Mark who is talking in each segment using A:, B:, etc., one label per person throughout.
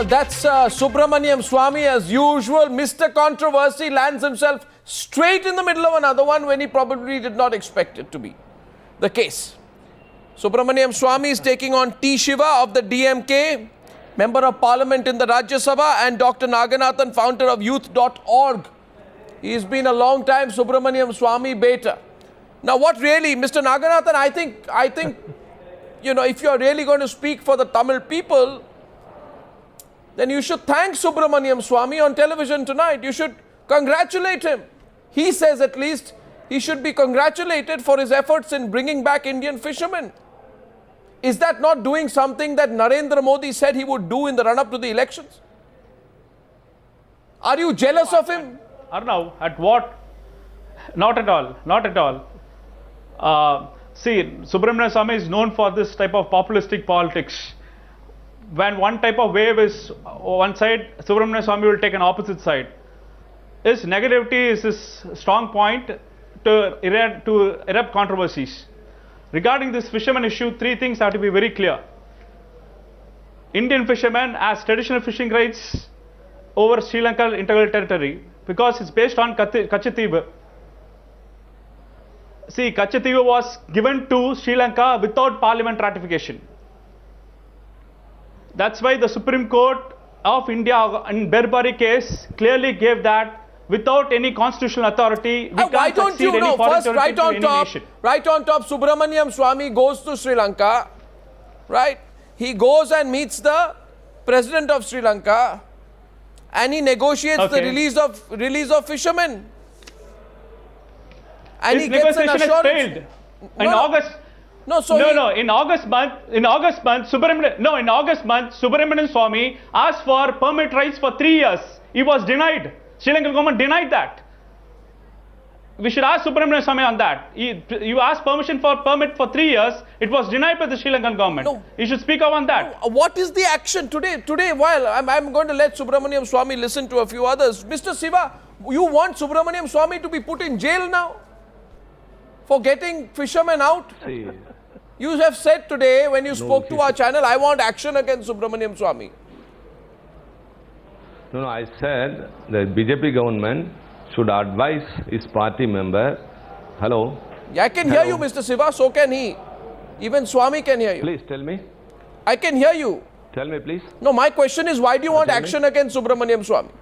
A: That's Subramanian Swamy, as usual. Mr. Controversy lands himself straight in the middle of another one when he probably did not expect it to be the case. Subramanian Swamy is taking on T. Shiva of the DMK, Member of Parliament in the Rajya Sabha, and Dr. Naganathan, founder of youth.org. He's been a long time Subramanian Swamy beta. Now what really, Mr. Naganathan, I think, you know, if you're really going to speak for the Tamil people, then you should thank Subramanian Swamy on television tonight. You should congratulate him. He says at least he should be congratulated for his efforts in bringing back Indian fishermen. Is that not doing something that Narendra Modi said he would do in the run-up to the elections? Are you jealous of him?
B: Arnav, at what? Not at all. Not at all. See, Subramanian Swamy is known for this type of populistic politics. When one type of wave is one side, Subramanian Swamy will take an opposite side. His negativity is his strong point to erupt controversies. Regarding this fisherman issue, three things have to be very clear. Indian fishermen has traditional fishing rights over Sri Lanka integral territory because it's based on Kachatiba. See, Kachatiba was given to Sri Lanka without parliament ratification. That's why the Supreme Court of India in Berbari case clearly gave that without any constitutional authority, we can't succeed any foreign territory to any nation.
A: Right on top, Subramanian Swamy goes to Sri Lanka, right? He goes and meets the president of Sri Lanka and he negotiates the release of fishermen. And
B: His
A: he gets an assurance.
B: Failed. In August month, Subramanian Swamy asked for permit rights for 3 years. He was denied. Sri Lankan government denied that. We should ask Subramanian Swamy on that. You asked permit for 3 years. It was denied by the Sri Lankan government.
A: No.
B: You should speak up on that.
A: No. What is the action today? Today, while I'm going to let Subramanian Swamy listen to a few others. Mr. Siva, you want Subramanian Swamy to be put in jail now for getting fishermen out?
C: See.
A: You have said today when you spoke to our channel, I want action against Subramanian Swamy.
C: No, I said the BJP government should advise his party member. Hello?
A: Yeah, I can hear you, Mr. Siva, so can he. Even Swamy can hear you.
C: Please tell me.
A: I can hear you.
C: Tell me, please.
A: No, my question is, why do you want action against Subramanian Swamy?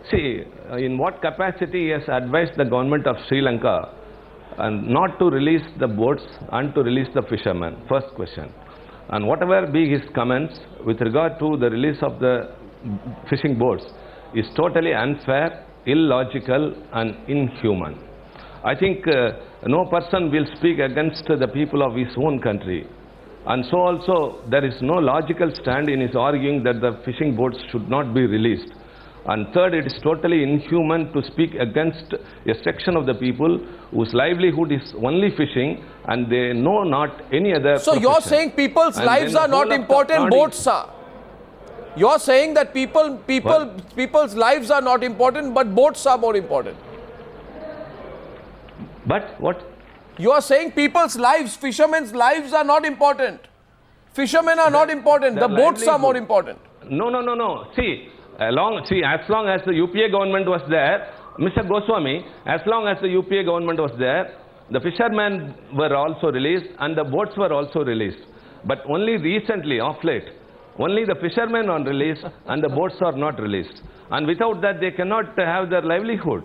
C: See, in what capacity he has advised the government of Sri Lanka and not to release the boats and to release the fishermen? First question. And whatever be his comments with regard to the release of the fishing boats is totally unfair, illogical and inhuman. I think no person will speak against the people of his own country. And so also there is no logical stand in his arguing that the fishing boats should not be released. And third, it is totally inhuman to speak against a section of the people whose livelihood is only fishing and they know not any other
A: So
C: profession.
A: you're saying people's lives are not important, boats are. You're saying that people's lives are not important, but boats are more important.
C: But what?
A: You are saying people's lives, fishermen's lives are not important. Fishermen are not important, the boats are more important.
C: No. See, as long as the UPA government was there, Mr. Goswami, as long as the UPA government was there, the fishermen were also released and the boats were also released. But only recently, of late, only the fishermen are released and the boats are not released. And without that, they cannot have their livelihood.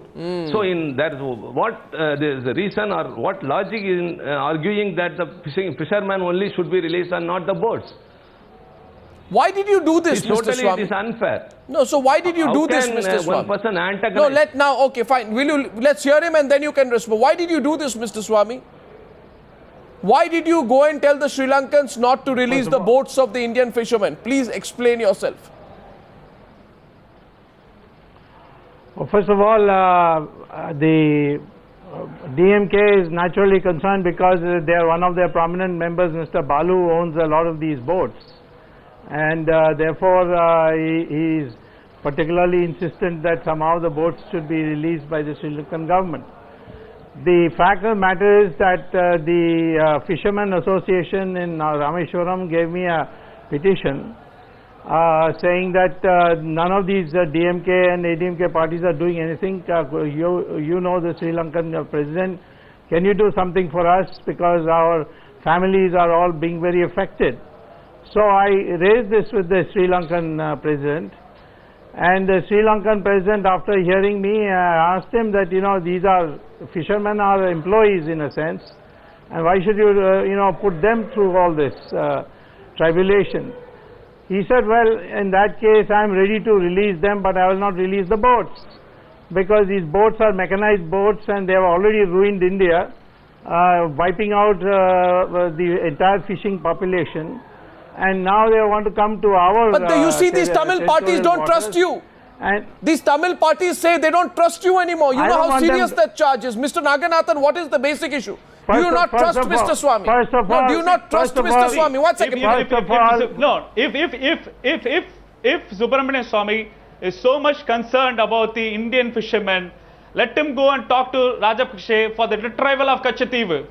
C: So, what is the reason or what logic in arguing that the fishermen only should be released and not the boats?
A: Why did you do this, Mr. Swamy?
C: It is unfair.
A: No, so why did you do this, Mr. Swamy?
C: One person antagonize?
A: Okay, fine. Let's hear him and then you can respond. Why did you do this, Mr. Swamy? Why did you go and tell the Sri Lankans not to release the boats of the Indian fishermen? Please explain yourself.
D: Well, first of all, the DMK is naturally concerned because they are one of their prominent members, Mr. Balu, owns a lot of these boats. And therefore, he is particularly insistent that somehow the boats should be released by the Sri Lankan government. The fact of the matter is that the Fishermen Association in Rameshwaram gave me a petition saying that none of these DMK and ADMK parties are doing anything. You know the Sri Lankan president. Can you do something for us, because our families are all being very affected? So I raised this with the Sri Lankan president, and the Sri Lankan president, after hearing me, asked him that, you know, these are fishermen, are employees in a sense, and why should you you know, put them through all this tribulation? He said, well, in that case I am ready to release them, but I will not release the boats, because these boats are mechanized boats and they have already ruined India, wiping out the entire fishing population, and now they want to come to our
A: But you see, these Tamil parties don't trust you.
D: And
A: these Tamil parties say they don't trust you anymore. You know how serious that charge is. Mr. Naganathan, what is the basic issue? Do you not trust Mr. Swamy?
D: First of all,
A: no, do you not trust Mr. Swamy? One second.
B: If Subramanian Swamy is so much concerned about the Indian fishermen, let him go and talk to Rajapakse for the retrieval of Kachativu.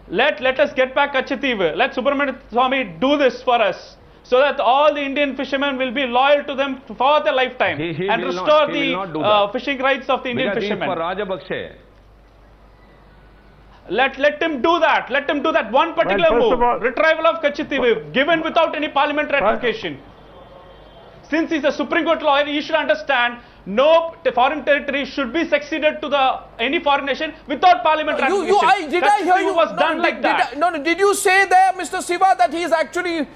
B: Let us get back Kachativu. Let Subramanian Swamy do this for us, so that all the Indian fishermen will be loyal to them for their lifetime and restore the fishing rights of the Indian fishermen.
C: For Rajapakse.
B: Let him do that. Let him do that one particular move. Retrieval of Kachativu, given without any parliament ratification. Since he's a Supreme Court lawyer, he should understand no foreign territory should be succeeded to any foreign nation without parliament ratification.
A: Did I hear you?
B: Was done like that.
A: Did you say there, Mr. Siva, that he is actually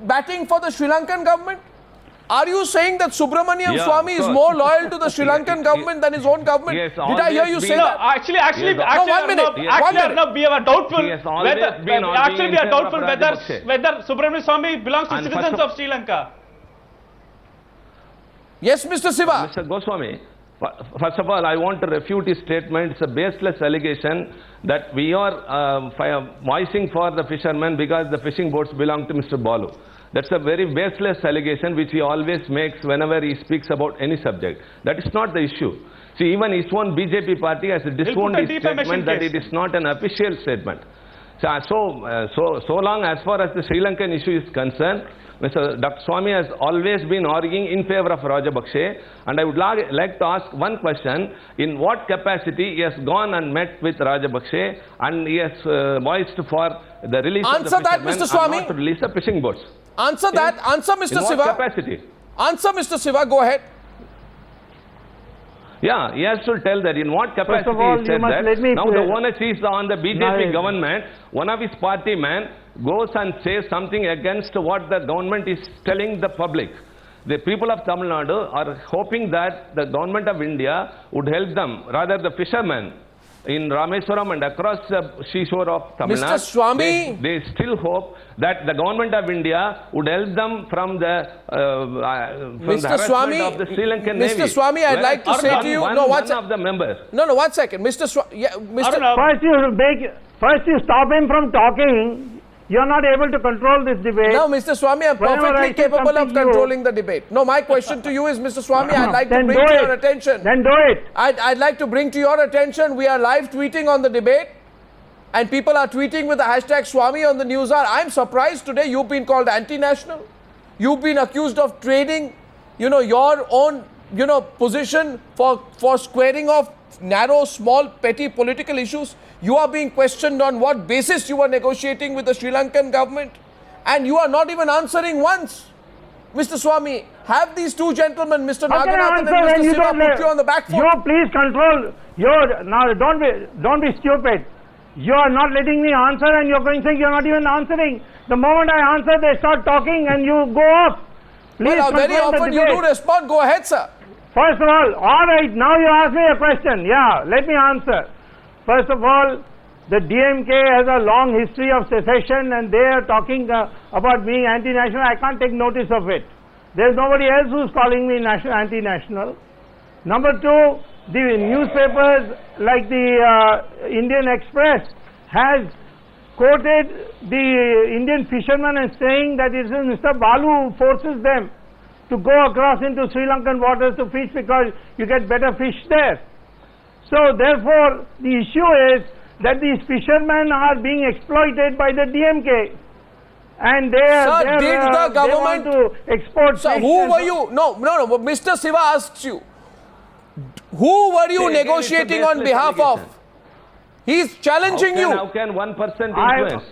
A: batting for the Sri Lankan government? Are you saying that Subramanian Swamy is more loyal to the Sri Lankan government than his own government?
C: Yes,
A: did I hear you say that?
B: Actually, we are doubtful whether Subramanian Swamy belongs to citizens of Sri Lanka.
A: Yes, Mr. Siva.
C: Mr. Goswami, first of all, I want to refute his statement. It's a baseless allegation that we are voicing for the fishermen because the fishing boats belong to Mr. Balu. That's a very baseless allegation which he always makes whenever he speaks about any subject. That is not the issue. See, even his own BJP party has disowned his statement that it is not an official statement. So long as far as the Sri Lankan issue is concerned, Mr. Dr. Swamy has always been arguing in favor of Rajapakse, and I would like to ask one question. In what capacity he has gone and met with Rajapakse and he has voiced for the release of the fishermen
A: Mr. Swamy.
C: and not to release the fishing boats?
A: Answer that. Answer, Mr. Siva.
C: In what capacity?
A: Answer, Mr. Siva. Go ahead.
C: Yeah, he has to tell that in what capacity he said that. Now the onus is on the BJP government. One of his party men goes and says something against what the government is telling the public. The people of Tamil Nadu are hoping that the government of India would help them, rather the fishermen in Rameswaram and across the seashore of Tamil Nadu.
A: Mr. Swamy,
C: they still hope that the government of India would help them from the harassment of the Sri Lankan Navy.
A: Mr. Swamy, I'd like to say to you,
C: one of the members.
A: No, 1 second. Mr. Swamy,
D: First you stop him from talking. You are not able to control this debate.
A: No, Mr. Swamy, I am perfectly capable of controlling the debate. No, my question to you is, Mr. Swamy, I'd like to bring to your attention.
D: Then do it.
A: I'd like to bring to your attention, we are live tweeting on the debate, and people are tweeting with the hashtag Swamy on the news hour. I'm surprised today you've been called anti-national. You've been accused of trading, your own, position for squaring off narrow, small, petty political issues. You are being questioned on what basis you were negotiating with the Sri Lankan government, and you are not even answering once. Mr. Swamy, have these two gentlemen, Mr. Naganathan and Mr. Siva, put you on the back foot?
D: You please control now. Don't be stupid. You are not letting me answer, and you're going to think you're not even answering. The moment I answer, they start talking, and you go off. Please
A: very often you do respond. Go ahead, sir.
D: First of all right, now you ask me a question. Yeah, let me answer. First of all, the DMK has a long history of secession, and they are talking about being anti-national. I can't take notice of it. There is nobody else who is calling me anti-national. Number two, the newspapers like the Indian Express has quoted the Indian fishermen and saying that it is Mr. Balu who forces them to go across into Sri Lankan waters to fish because you get better fish there. So therefore, the issue is that these fishermen are being exploited by the DMK. and they
A: Sir, did the
D: they want
A: government-
D: to export.
A: So
D: fish
A: who
D: and
A: were
D: so-
A: you? No, Mr. Siva asks you. Who were you
C: See, again,
A: negotiating
C: it's a
A: on
C: baseless
A: behalf
C: allegation.
A: of? He's challenging you.
C: How can 1%
D: I-
C: influence?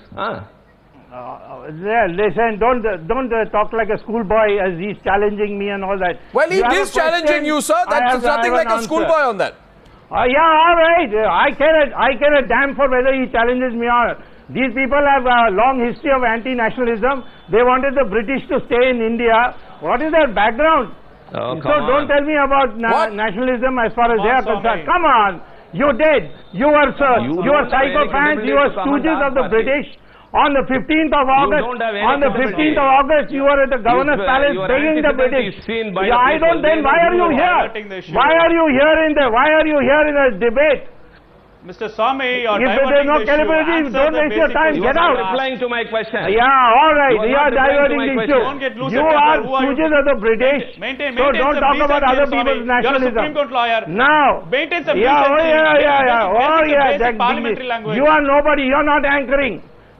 D: Listen, don't talk like a schoolboy as he's challenging me and all that.
A: Well, he
D: You have a
A: is challenging
D: question,
A: you, sir.
D: I
A: That's
D: have
A: nothing
D: an
A: like a
D: answer.
A: schoolboy on that.
D: Yeah, all right. I care a damn for whether he challenges me or not. These people have a long history of anti-nationalism. They wanted the British to stay in India. What is their background?
C: Oh,
D: So
C: come
D: don't
C: on.
D: tell me about
A: What?
D: nationalism as far as
B: Come
D: they
B: on,
D: are concerned.
B: Swamy.
D: Come on. You did. You were, sir.
C: You
D: You were
C: don't have any
D: psychopaths. You were
C: credibility to come and
D: stooges
C: ask
D: of the
C: party.
D: British. On the 15th of August,
C: don't have any
D: on the
C: credibility.
D: 15th of August, you were at the governor's palace
C: your
D: begging the
C: antecedent
D: British.
C: is seen by
D: Yeah,
C: the
D: I
C: people.
D: don't. Then
C: They
D: why
C: know
D: are you
C: you are
D: here?
B: diverting the issue.
D: Why are you here in the? Why are you here in a debate?
B: Mr. Swamy, you're
D: If there is
B: diverting
D: no
B: the
D: credibility,
B: issue.
D: don't
B: Answer
D: waste
B: the
D: your
B: basic
D: time.
C: You
B: question
D: Get
C: are
D: out.
C: not replying to my question.
D: Yeah, all right.
C: You are
D: You
C: not
D: are
C: replying to
D: diverting
C: my
D: the
C: question.
D: issue.
B: Don't get loose
D: You
B: at
D: are
B: temper. Who are you?
D: stooges of the British.
B: Maintain
D: So don't
B: some
D: talk
B: decency,
D: about other
B: Swamy.
D: people's
B: You're a
D: nationalism.
B: Supreme Court lawyer.
D: Now,
B: Maintain some
D: yeah, oh,
B: decency.
D: yeah. Oh,
B: Basic
D: yeah.
B: basic parliamentary language.
D: You are nobody. You are not anchoring.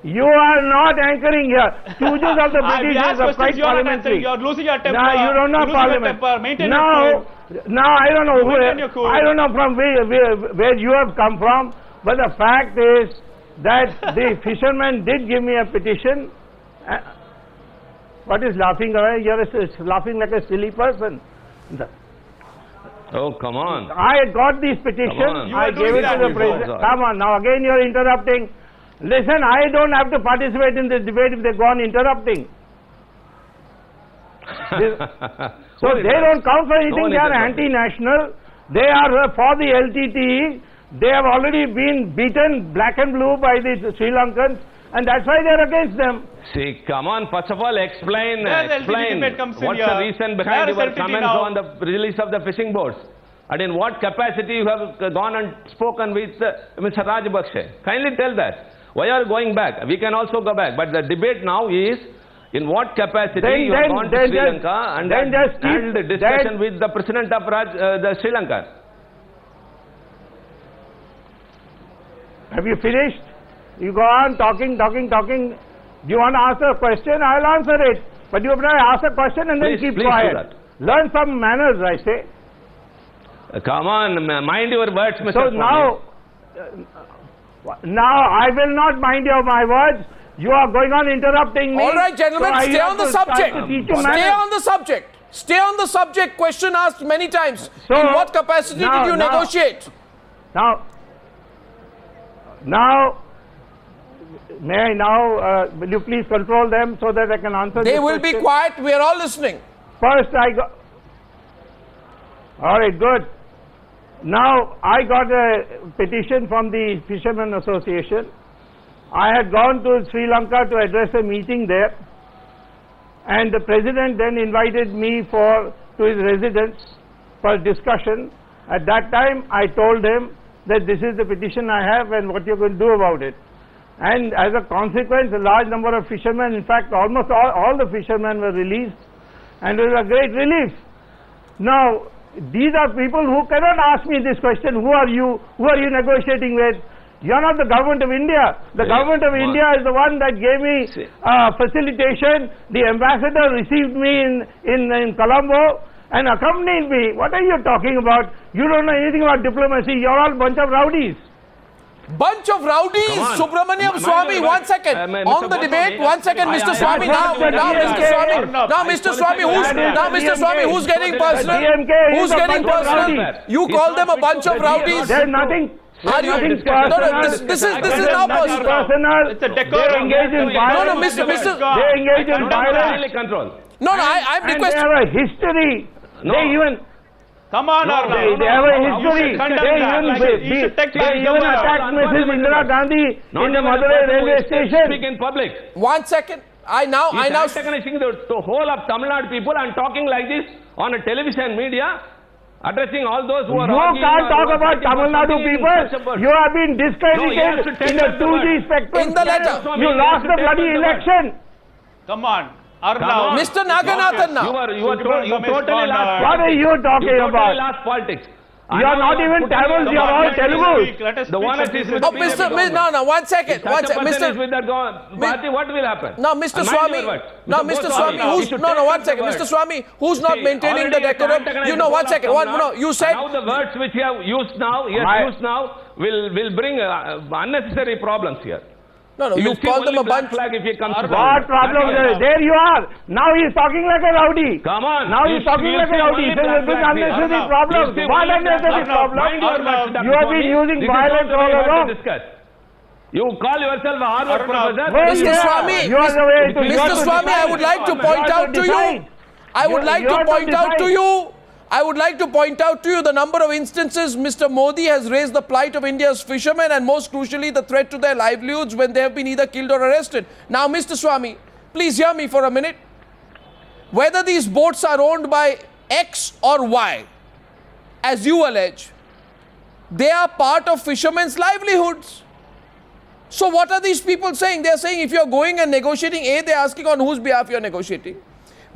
D: You are not anchoring here. Stooges of the
B: We
D: British
B: ask
D: is a
B: questions,
D: quite
B: you're not answering.
D: parliamentary.
B: You're losing your temper.
D: Now you don't know
B: You're losing your
D: parliament.
B: temper. Maintain your
D: Now,
B: cool.
D: now I don't know
B: Maintain your cool.
D: I don't know from where you have come from, but the fact is that the fishermen did give me a petition. What is laughing away? You're laughing like a silly person.
C: Oh, come on.
D: I got this petition.
C: Come on.
B: You
D: I
B: are
D: gave
B: doing
D: it
B: that
D: to the
B: before.
D: president. Come on, now again you're interrupting. Listen, I don't have to participate in this debate if they go on interrupting. So they don't count for anything. They are anti-national. They are for the LTTE. They have already been beaten black and blue by the Sri Lankans, and that's why they are against them.
C: See, come on, first of all, explain
B: Where the LTT debate comes in
C: what's
B: here?
C: the reason
B: Where
C: behind
B: is
C: your
B: LTT
C: comments
B: now?
C: on the release of the fishing boats? And in what capacity you have gone and spoken with Mr. Rajapaksa? Kindly tell that. Why are you going back? We can also go back, but the debate now is in what capacity you have gone to Sri Lanka and
D: then just keep
C: held the discussion with the president of the Sri Lanka.
D: Have you finished? You go on talking. Do you want to ask a question? I'll answer it. But you have to ask a question and then
C: Please
D: keep
C: do
D: quiet.
C: that.
D: Learn some manners, I say.
C: Come on, mind your words, Mr.
D: So
C: Swamy.
D: now I will not mind my words. You are going on interrupting me.
A: All right, gentlemen,
D: So I
A: stay
D: have
A: on the
D: to start
A: subject.
D: to teach you
A: Stay
D: manners.
A: on the subject. Stay on the subject. Question asked many times.
D: So,
A: in what capacity
D: now-
A: did you
D: now-
A: negotiate?
D: Now, may I now, will you please control them so that I can answer
A: They
D: this
A: will be
D: question?
A: quiet. We are all listening.
D: First I got, all right, good. Now I got a petition from the Fishermen Association. I had gone to Sri Lanka to address a meeting there, and the president then invited me to his residence for discussion. At that time I told him that this is the petition I have and what you're going to do about it. And as a consequence, a large number of fishermen, in fact almost all the fishermen were released, and it was a great relief. Now, these are people who cannot ask me this question, who are you negotiating with? You are not the government of India. The government of India is the one that gave me facilitation. The ambassador received me in Colombo and accompanied me. What are you talking about? You don't know anything about diplomacy. You're all a bunch of rowdies.
A: Bunch of rowdies.
C: Come on.
A: Subramanian
C: Mind
A: Swamy,
C: your
A: 1
C: words.
A: second.
C: Mr.
A: On the debate, 1 second, Mr. Swamy. Now, Mr. Swamy, who's getting personal? Who's getting personal? You call them a bunch of rowdies.
D: There's nothing.
A: Are you?
D: Nothing
A: No,
D: personal.
A: this is now
D: Nothing
A: personal.
D: personal.
B: It's a decorum.
D: They engage in violence.
A: No, Mr.
D: They engage in violence.
C: Control.
A: No, I'm
D: And they
A: requesting.
D: have a history.
C: No.
D: They even
B: Come on, Arnav.
D: they have a history.
B: You should condemn
D: They
B: that.
D: even
B: You should take
D: they
B: back
D: even
B: your word.
D: attacked Mrs. Indira Gandhi in the Madurai railway
C: Speak
D: station.
C: in public.
A: 1 second. I now.
C: Antagonizing the whole of Tamil Nadu people and talking like this on a television media, addressing all those who are
D: You
C: arguing
D: can't
C: or
D: talk
C: who are
D: about
C: fighting
D: Tamil
C: for
D: Nadu
C: something in
D: people.
C: such a word.
D: You have been
C: No, you have to
D: discredited
C: take
D: in the
C: back the
D: 2G
C: word.
D: spectrum.
A: In the letter.
D: You lost the bloody election.
B: Come on.
C: Come
B: Arnav.
C: on.
A: Mr. Naganathan now.
C: You totally lost.
D: What are you talking
C: You totally
D: about?
C: lost politics.
D: You are not even Tamils, you are all Telugus.
B: Let us
C: The
B: speak
C: one
B: for
C: is
B: this.
C: with
A: Oh,
C: the
A: Mr.
C: BJP
A: No, one second.
C: If such a person is
A: Mr.
C: with that party, what will happen?
A: No, Mr.
C: And mind
A: Swamy.
C: your words.
A: No,
C: Mr.
A: Mr.
C: Both
A: Swamy.
C: are-
A: Who's,
C: you should
A: no,
C: take
A: one
C: the
A: second.
C: words.
A: Mr. Swamy, who's not
C: See,
A: maintaining the
C: already
A: decorum?
C: antagonized
A: You know,
C: the
A: one
C: whole
A: second.
C: of
A: One,
C: Tamil
A: no,
C: Nadu.
A: you said.
C: Now the words which you have used now, will bring unnecessary problems here.
A: No,
C: You
A: you
C: will see
A: called them
C: only
A: a
C: black
A: bunch.
C: flag if he comes to
D: What problem? There you are. Now he is talking like a rowdy.
C: Come on.
D: Now he is talking like a rowdy. He says there is unnecessary problems. What unnecessary problems?
C: Mind your words, Dr.
D: You have been
C: Swamy.
D: using
C: This is
D: violence
C: not the way
D: all
C: you have to
D: along.
C: discuss. You call yourself a Harvard professor.
D: Well,
A: Mr.
D: yeah,
A: Swamy,
D: you are the way to, you
A: Mr.
D: have to
A: Swamy, I
D: decide.
A: would like to
D: You
A: point
D: have
A: out to you.
D: decide.
A: I would like
D: You
A: to
D: have to
A: point out to
D: decide.
A: you. I would like to point out to you the number of instances Mr. Modi has raised the plight of India's fishermen and most crucially the threat to their livelihoods when they have been either killed or arrested. Now, Mr. Swamy, please hear me for a minute. Whether these boats are owned by X or Y, as you allege, they are part of fishermen's livelihoods. So what are these people saying? They are saying if you are going and negotiating, A, they are asking on whose behalf you are negotiating.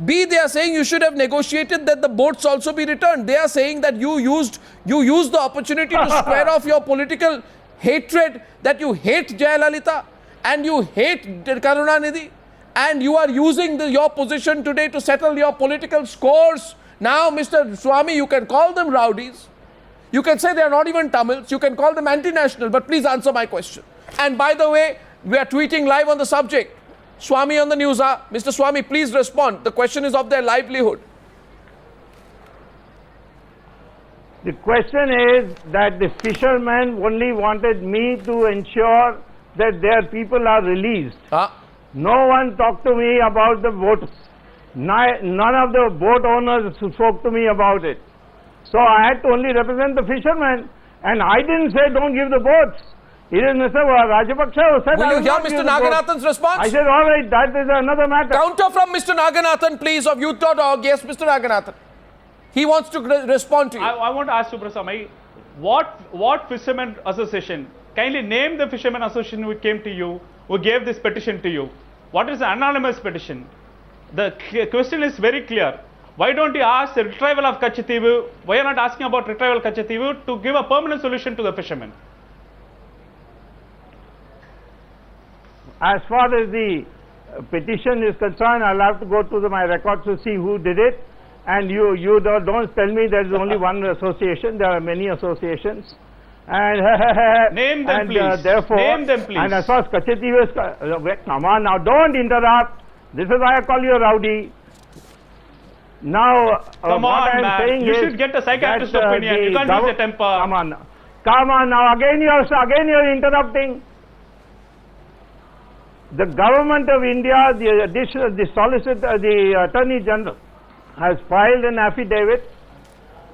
A: B, they are saying you should have negotiated that the boats also be returned. They are saying that you used the opportunity to square off your political hatred, that you hate Jayalalithaa and you hate Karunanidhi, and you are using your position today to settle your political scores. Now, Mr. Swamy, you can call them rowdies. You can say they are not even Tamils. You can call them anti-national, but please answer my question. And by the way, we are tweeting live on the subject. Swamy on the news. Mr. Swamy, please respond. The question is of their livelihood.
D: The question is that the fishermen only wanted me to ensure that their people are released. No one talked to me about the boats. None of the boat owners spoke to me about it. So I had to only represent the fishermen, and I didn't say don't give the boats. It is Mr. Rajapaksa who said,
A: Will you hear Mr. Naganathan's response?
D: I said, all right, that is another matter.
A: Counter from Mr. Naganathan, please, of youth.org. Yes, Mr. Naganathan. He wants to respond to you.
B: I want to ask Subramanian, what fishermen association, kindly name the fishermen association who came to you, who gave this petition to you. What is an anonymous petition? The question is very clear. Why don't you ask the retrieval of Kachativu? Why are you not asking about retrieval of Kachativu to give a permanent solution to the fishermen?
D: As far as the petition is concerned, I'll have to go to my records to see who did it. And you don't tell me there is only one association. There are many associations. And
B: name them, please.
D: Therefore,
B: name them, please.
D: And as far as Kachativu is come on now, don't interrupt. This is why I call you a rowdy. Now,
B: come
D: what
B: on,
D: I'm saying
B: you
D: is
B: should get a psychiatrist opinion. You can't use a temper.
D: Come on now. Again you're interrupting. The government of India, the Attorney General has filed an affidavit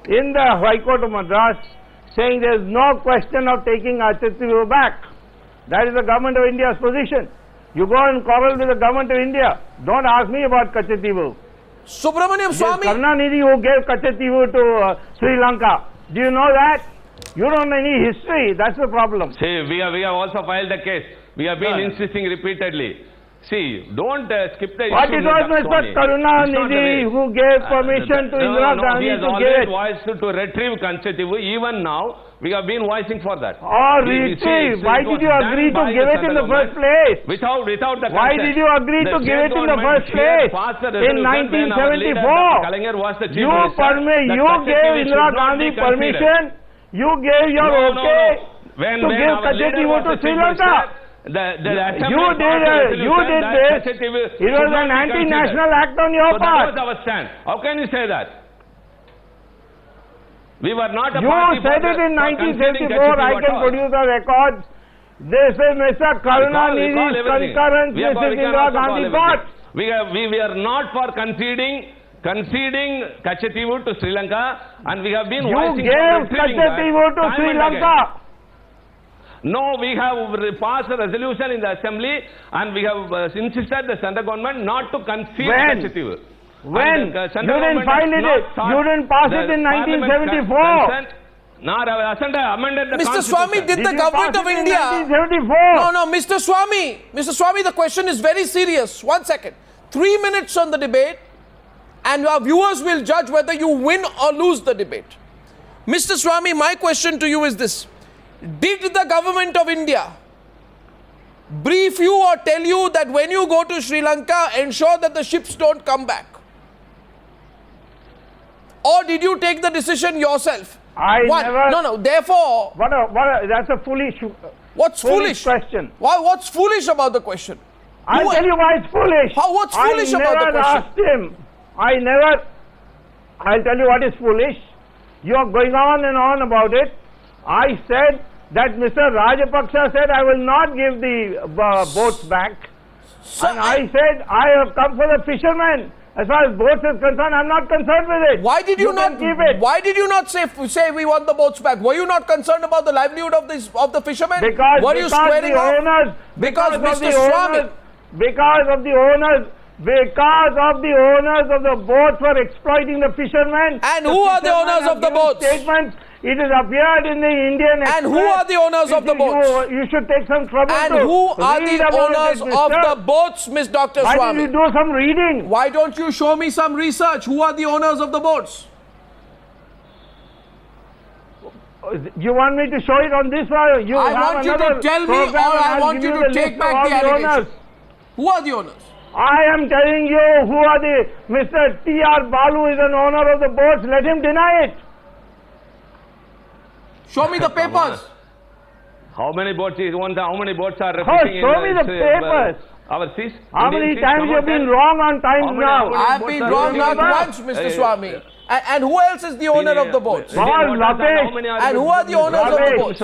D: in the High Court of Madras saying there is no question of taking Kachativu back. That is the government of India's position. You go and quarrel with the government of India. Don't ask me about Kachativu.
A: Subramanian Swamy.
D: Karunanidhi who gave Kachativu to Sri Lanka. Do you know that? You don't know any history. That's the problem.
C: See, we have also filed a case. We have been insisting repeatedly. See, don't skip the
D: What
C: issue.
D: it was Mr. Karunanidhi who gave permission to Indira Gandhi to give it.
C: He has always voiced to retrieve Kachativu. Even now, we have been voicing for that.
D: Oh, retrieve. Why did you agree to give it in the first place?
C: Without the consent.
D: Why did you agree to give it in the first place? In 1974, you gave Indira Gandhi permission. You gave your okay to give Kachativu to Sri Lanka. You did this. It was an anti-national act on your part.
C: That was our stand. How can you say that? We were not a
D: You
C: party
D: said it in 1974. I can produce the records. This is Mr. Karunanidhi's concurrence. This is Indira Gandhi got.
C: We are not for conceding Kachativu to Sri Lanka, and we have been voicing
D: you gave Kachativu to Sri Lanka.
C: No, we have passed a resolution in the assembly, and we have insisted the central government not to concede Kachativu.
D: When? You didn't file it. You didn't pass it in 1974.
C: Mr.
A: Swamy, did the government of India...
D: 1974?
A: No, Mr. Swamy, the question is very serious. 1 second. 3 minutes on the debate, and our viewers will judge whether you win or lose the debate. Mr. Swamy, my question to you is this. Did the government of India brief you or tell you that when you go to Sri Lanka, ensure that the ships don't come back? Or did you take the decision yourself? Therefore...
D: That's a foolish...
A: What's foolish?
D: Question.
A: What's foolish about the question?
D: I'll tell you why it's foolish.
A: What's foolish about the question?
D: I'll tell you what is foolish. You are going on and on about it. I said that Mr. Rajapaksa said I will not give the boats back.
A: Sir,
D: and I said I have come for the fishermen. As far as boats is concerned, I'm not concerned with it.
A: Why did you not
D: keep it?
A: Why did you not say we want the boats back? Were you not concerned about the livelihood of the fishermen?
D: Because
A: of the owners of the boats were exploiting the fishermen. And who are the owners of the boats?
D: Statements. It has appeared in the Indian Express.
A: And who are the owners of the boats?
D: You should take some trouble.
A: And who are the owners of the boats, Ms. Dr. Swamy?
D: Why don't you do some reading?
A: Why don't you show me some research? Who are the owners of the boats?
D: You want me to show it on this one?
A: I want you to tell me, or I want you to take back the allegations. Who are the owners?
D: I am telling you who are the... Mr. T.R. Balu is an owner of the boats. Let him deny it.
A: Show me the papers.
C: How many boats is one? How many boats are reflecting
D: show me the papers.
C: Our seas?
D: How many times you have been wrong on times now?
A: I have been wrong not once, Mr. Swamy. And who else is the owner of the boats? And who are the owners of the boats?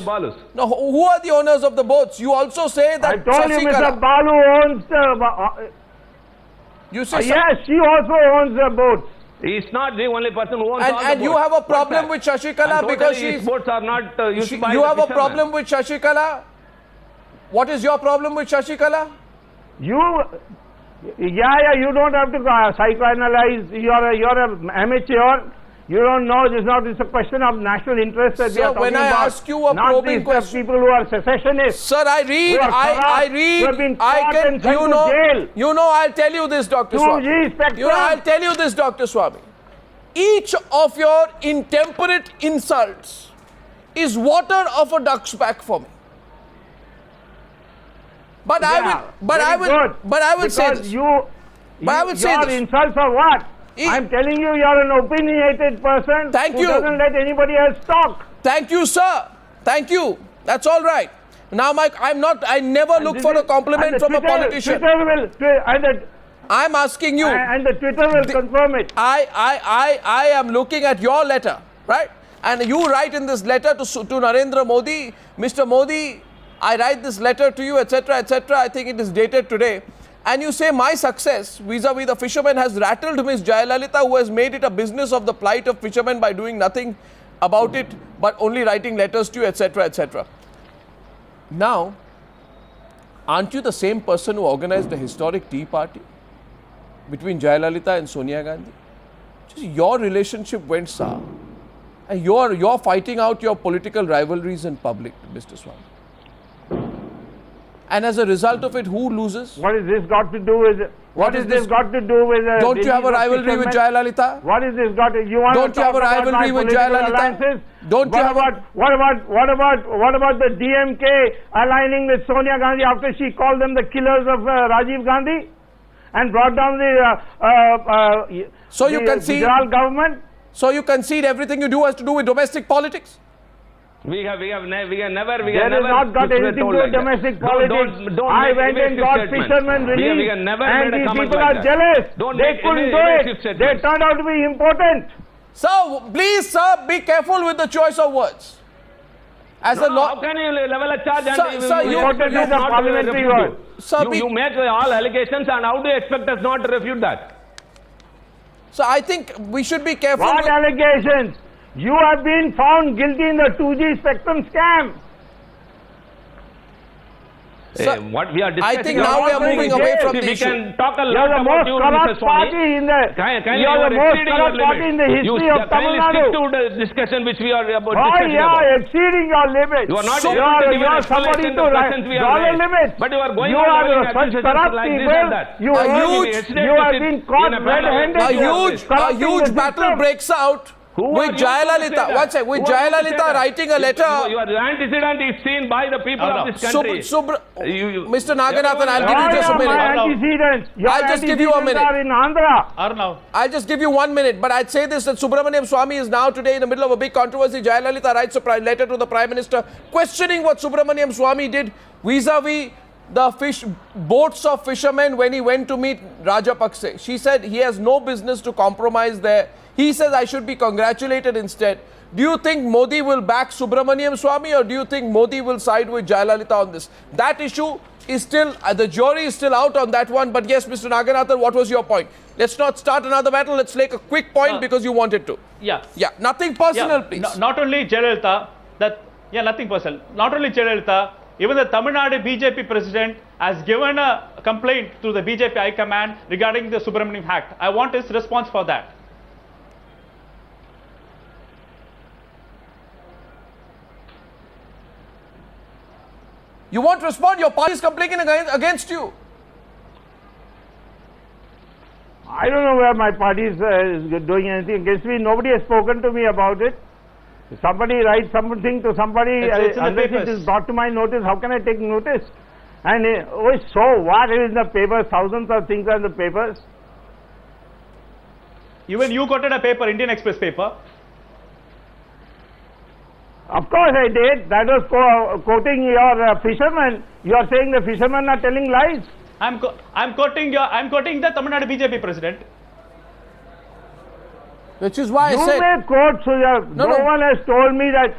A: No, who are the owners of the boats? You also say that
D: I told you Mr. Balu owns the...
A: You say
D: yes, she also owns the boats.
C: He is not the only person who owns all the boats.
A: And you have a problem with Shashikala because
C: his boats are not used by
A: you have a problem with Shashikala? What is your problem with Shashikala?
D: You don't have to psychoanalyze. You're an amateur. You don't know. It's a question of national interest that we are talking about.
A: When I ask you a probing question,
D: people who are secessionists.
A: Sir, I read. I'll tell you this, Dr. Swamy. I'll tell you this, Dr. Swamy. Each of your intemperate insults is water of a duck's back for me. But I will say this. Your insults are what? I'm telling you, you're an opinionated person who doesn't let anybody else talk. Thank you, sir. Thank you. That's all right. Now, Mike, I never look for a compliment from a politician. I'm asking you.
D: And the Twitter will confirm it.
A: I am looking at your letter, right? And you write in this letter to Narendra Modi, Mr. Modi, I write this letter to you, etc., etc. I think it is dated today. And you say my success vis-a-vis the fishermen has rattled Ms. Jayalalithaa, who has made it a business of the plight of fishermen by doing nothing about it, but only writing letters to you, etc., etc. Now, aren't you the same person who organized the historic tea party between Jayalalithaa and Sonia Gandhi? Just your relationship went sour. And you're fighting out your political rivalries in public, Mr. Swamy. And as a result of it, who loses?
D: What has this got to do with... What has this got to do with...
A: Don't you have a rivalry with Jayalalithaa?
D: What has this got to... You want
A: Don't
D: to
A: you have a rivalry with Jayalalithaa? What about the DMK aligning with Sonia Gandhi after she called them the killers of Rajiv Gandhi and brought down the Gujarat government? So you concede everything you do has to do with domestic politics?
C: We have never
D: not got anything to do with domestic politics. I went and got fishermen released and these people are jealous. They couldn't do it. They turned out to be important.
A: So, please, sir, be careful with the choice of words. As a law...
C: How can you level a charge and you make all allegations and how do you expect us not to refute that?
A: So I think we should be careful.
D: What allegations? You have been found guilty in the 2G spectrum scam.
C: Sir, what we are discussing,
A: I think now we are moving away from the issue.
C: We can talk a lot about you, Mr. Swamy.
D: You are the most corrupt party in the history of Tamil Nadu.
C: Stick to the discussion which we are about discussing
D: exceeding your limits.
C: You are not
D: you are somebody to dollar limits.
C: But you are going
D: such corrupt people. You have been caught red-handed.
A: A huge battle breaks out
C: Who are
A: with
C: you to say
A: Jayalalithaa,
C: that?
A: one second, with
C: Who are you to say
A: Jayalalithaa
C: that?
A: writing a letter.
C: Your antecedent is seen by the people of this country.
A: Mr. Naganathan, I'll give you just a
D: My
A: minute.
D: antecedents. Your
A: I'll just give you a
D: antecedents
A: minute.
D: are in Andhra.
B: Arnav.
A: I'll just give you 1 minute, but I'd say this, that Subramanian Swamy is now today in the middle of a big controversy. Jayalalithaa writes a letter to the Prime Minister questioning what Subramanian Swamy did vis-a-vis the boats of fishermen when he went to meet Rajapakse. She said he has no business to compromise there. He says I should be congratulated instead. Do you think Modi will back Subramanian Swamy, or do you think Modi will side with Jayalalithaa on this? That issue is still, the jury is still out on that one. But yes, Mr. Naganathan, what was your point? Let's not start another battle. Let's make a quick point because you wanted to.
B: Yeah.
A: Yeah, nothing personal, please.
B: Not only Jayalalithaa, nothing personal. Not only Jayalalithaa, even the Tamil Nadu BJP president has given a complaint to the BJP High Command regarding the Subramanian Act. I want his response for that.
A: You won't respond. Your party is complaining against you.
D: I don't know where my party is doing anything against me. Nobody has spoken to me about it. If somebody writes something to somebody,
B: It's in the
D: unless
B: papers.
D: it is brought to my notice, how can I take notice? And so what is in the papers? Thousands of things are in the papers.
B: Even you quoted a paper, Indian Express paper.
D: Of course I did. That was quoting your fishermen. You are saying the fishermen are telling lies.
B: I'm quoting the Tamil Nadu BJP president.
A: Which is why I
D: You
A: said...
D: may quote, no one has told me that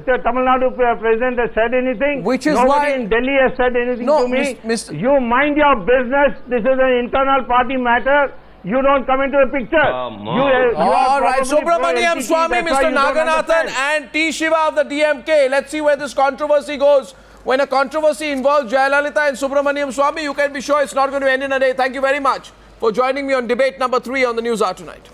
D: the Tamil Nadu president has said anything.
A: Which is
D: Nobody
A: why...
D: in Delhi has said anything to me.
A: Mr.
D: You mind your business. This is an internal party matter. You don't come into the picture.
A: All right, Subramanian Swamy, Mr. Naganathan and T. Shiva of the DMK. Let's see where this controversy goes. When a controversy involves Jayalalithaa and Subramanian Swamy, you can be sure it's not going to end in a day. Thank you very much for joining me on debate number 3 on the News Hour tonight.